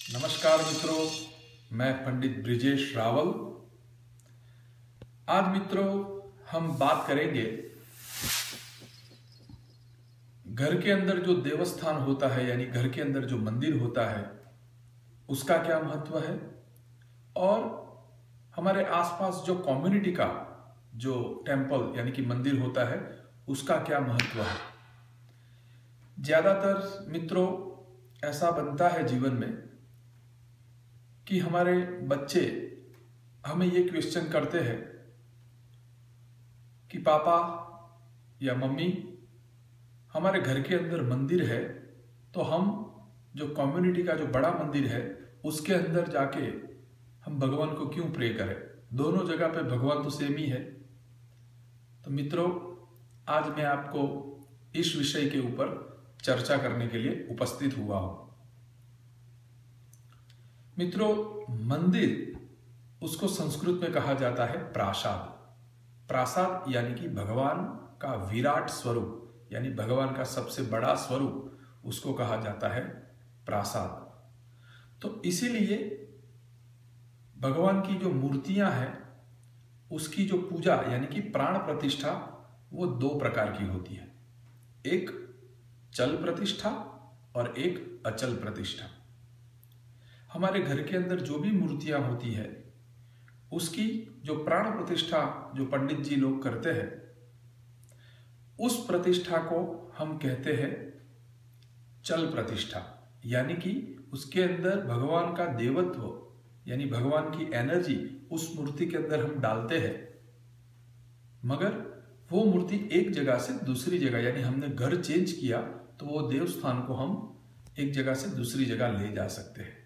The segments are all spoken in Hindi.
नमस्कार मित्रों, मैं पंडित ब्रिजेश रावल। आज मित्रों हम बात करेंगे घर के अंदर जो देवस्थान होता है, यानी घर के अंदर जो मंदिर होता है उसका क्या महत्व है, और हमारे आसपास जो कम्युनिटी का जो टेम्पल यानी कि मंदिर होता है उसका क्या महत्व है। ज्यादातर मित्रों ऐसा बनता है जीवन में कि हमारे बच्चे हमें ये क्वेश्चन करते हैं कि पापा या मम्मी, हमारे घर के अंदर मंदिर है तो हम जो कम्युनिटी का जो बड़ा मंदिर है उसके अंदर जाके हम भगवान को क्यों प्रे करें। दोनों जगह पे भगवान तो सेम ही है। तो मित्रों आज मैं आपको इस विषय के ऊपर चर्चा करने के लिए उपस्थित हुआ हूं। मित्रों मंदिर उसको संस्कृत में कहा जाता है प्रासाद। प्रासाद यानी कि भगवान का विराट स्वरूप, यानी भगवान का सबसे बड़ा स्वरूप, उसको कहा जाता है प्रासाद। तो इसीलिए भगवान की जो मूर्तियां हैं उसकी जो पूजा यानी कि प्राण प्रतिष्ठा वो दो प्रकार की होती है, एक चल प्रतिष्ठा और एक अचल प्रतिष्ठा। हमारे घर के अंदर जो भी मूर्तियां होती है उसकी जो प्राण प्रतिष्ठा जो पंडित जी लोग करते हैं उस प्रतिष्ठा को हम कहते हैं चल प्रतिष्ठा, यानी कि उसके अंदर भगवान का देवत्व यानी भगवान की एनर्जी उस मूर्ति के अंदर हम डालते हैं, मगर वो मूर्ति एक जगह से दूसरी जगह, यानी हमने घर चेंज किया तो वो देवस्थान को हम एक जगह से दूसरी जगह ले जा सकते हैं।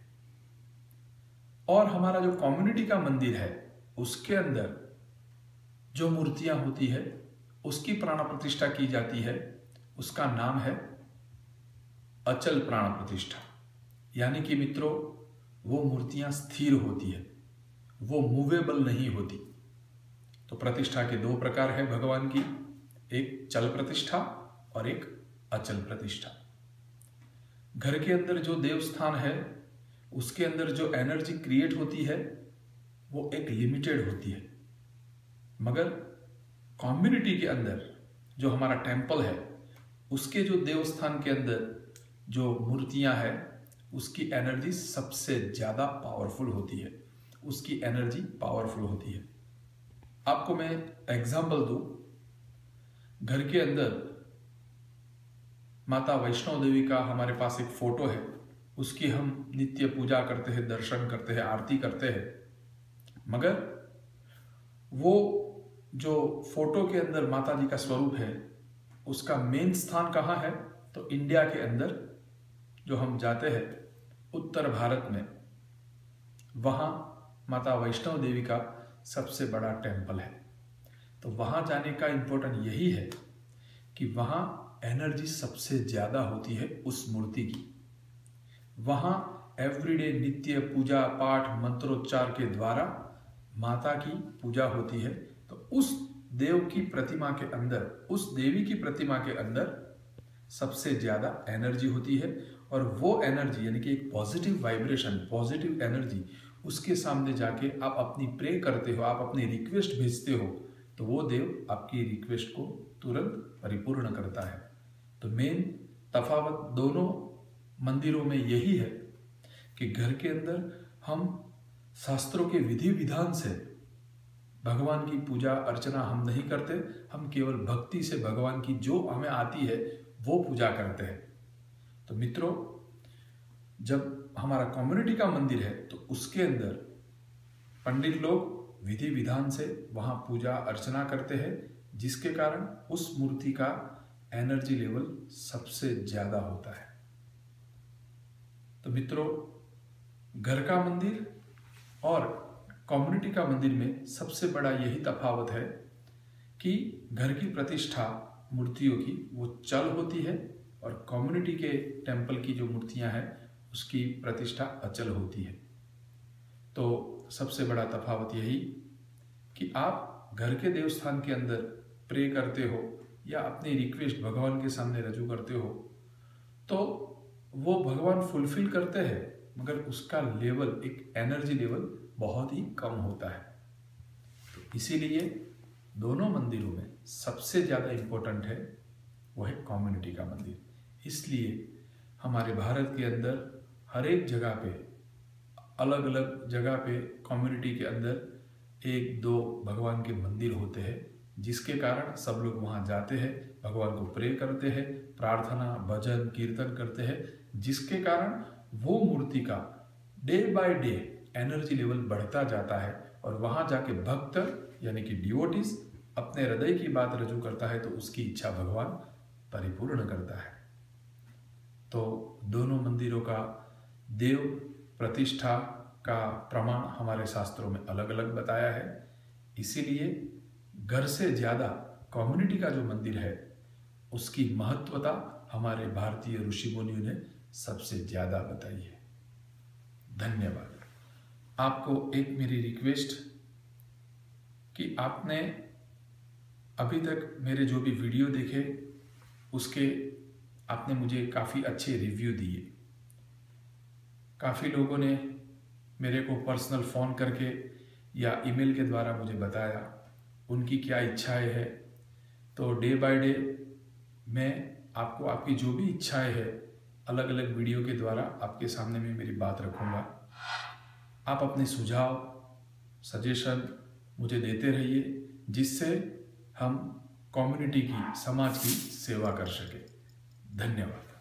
और हमारा जो कम्युनिटी का मंदिर है उसके अंदर जो मूर्तियां होती है उसकी प्राण प्रतिष्ठा की जाती है, उसका नाम है अचल प्राण प्रतिष्ठा। यानी कि मित्रों वो मूर्तियां स्थिर होती है, वो मूवेबल नहीं होती। तो प्रतिष्ठा के दो प्रकार है भगवान की, एक चल प्रतिष्ठा और एक अचल प्रतिष्ठा। घर के अंदर जो देवस्थान है उसके अंदर जो एनर्जी क्रिएट होती है वो एक लिमिटेड होती है, मगर कम्युनिटी के अंदर जो हमारा टेम्पल है उसके जो देवस्थान के अंदर जो मूर्तियां हैं उसकी एनर्जी सबसे ज्यादा पावरफुल होती है, उसकी एनर्जी पावरफुल होती है। आपको मैं एग्जांपल दूं, घर के अंदर माता वैष्णो देवी का हमारे पास एक फोटो है, उसकी हम नित्य पूजा करते हैं, दर्शन करते हैं, आरती करते हैं, मगर वो जो फोटो के अंदर माता जी का स्वरूप है उसका मेन स्थान कहाँ है, तो इंडिया के अंदर जो हम जाते हैं उत्तर भारत में, वहाँ माता वैष्णो देवी का सबसे बड़ा टेम्पल है। तो वहाँ जाने का इम्पोर्टेंट यही है कि वहाँ एनर्जी सबसे ज़्यादा होती है उस मूर्ति की। वहाँ एवरीडे नित्य पूजा पाठ मंत्रोच्चार के द्वारा माता की पूजा होती है। तो उस देव की प्रतिमा के अंदर, उस देवी की प्रतिमा के अंदर सबसे ज्यादा एनर्जी होती है, और वो एनर्जी यानी कि एक पॉजिटिव वाइब्रेशन, पॉजिटिव एनर्जी, उसके सामने जाके आप अपनी प्रे करते हो, आप अपनी रिक्वेस्ट भेजते हो तो वो देव आपकी रिक्वेस्ट को तुरंत परिपूर्ण करता है। तो मेन तफावत दोनों मंदिरों में यही है कि घर के अंदर हम शास्त्रों के विधि विधान से भगवान की पूजा अर्चना हम नहीं करते, हम केवल भक्ति से भगवान की जो हमें आती है वो पूजा करते हैं। तो मित्रों जब हमारा कम्युनिटी का मंदिर है तो उसके अंदर पंडित लोग विधि विधान से वहाँ पूजा अर्चना करते हैं, जिसके कारण उस मूर्ति का एनर्जी लेवल सबसे ज्यादा होता है। तो मित्रों घर का मंदिर और कम्युनिटी का मंदिर में सबसे बड़ा यही तफावत है कि घर की प्रतिष्ठा मूर्तियों की वो चल होती है, और कम्युनिटी के टेम्पल की जो मूर्तियां हैं उसकी प्रतिष्ठा अचल होती है। तो सबसे बड़ा तफावत यही कि आप घर के देवस्थान के अंदर प्रे करते हो या अपनी रिक्वेस्ट भगवान के सामने रजू करते हो तो वो भगवान फुलफिल करते हैं, मगर उसका लेवल, एक एनर्जी लेवल बहुत ही कम होता है। तो इसीलिए दोनों मंदिरों में सबसे ज़्यादा इम्पोर्टेंट है वो है कम्युनिटी का मंदिर। इसलिए हमारे भारत के अंदर हर एक जगह पे, अलग अलग जगह पे कम्युनिटी के अंदर 1-2 भगवान के मंदिर होते हैं, जिसके कारण सब लोग वहाँ जाते हैं, भगवान को प्रे करते हैं, प्रार्थना भजन कीर्तन करते हैं, जिसके कारण वो मूर्ति का day by day energy level बढ़ता जाता है और वहाँ जाके भक्त यानी कि डिवोटीज अपने हृदय की बात रजू करता है तो उसकी इच्छा भगवान परिपूर्ण करता है। तो दोनों मंदिरों का देव प्रतिष्ठा का प्रमाण हमारे शास्त्रों में अलग अलग बताया है। इसीलिए घर से ज़्यादा कम्युनिटी का जो मंदिर है उसकी महत्वता हमारे भारतीय ऋषि मुनियों ने सबसे ज़्यादा बताई है। धन्यवाद। आपको एक मेरी रिक्वेस्ट कि आपने अभी तक मेरे जो भी वीडियो देखे उसके आपने मुझे काफ़ी अच्छे रिव्यू दिए। काफ़ी लोगों ने मेरे को पर्सनल फ़ोन करके या ईमेल के द्वारा मुझे बताया उनकी क्या इच्छाएं हैं। तो डे बाय डे मैं आपको आपकी जो भी इच्छाएं हैं अलग अलग वीडियो के द्वारा आपके सामने में मेरी बात रखूँगा। आप अपने सुझाव सजेशन मुझे देते रहिए, जिससे हम कम्युनिटी की, समाज की सेवा कर सकें। धन्यवाद।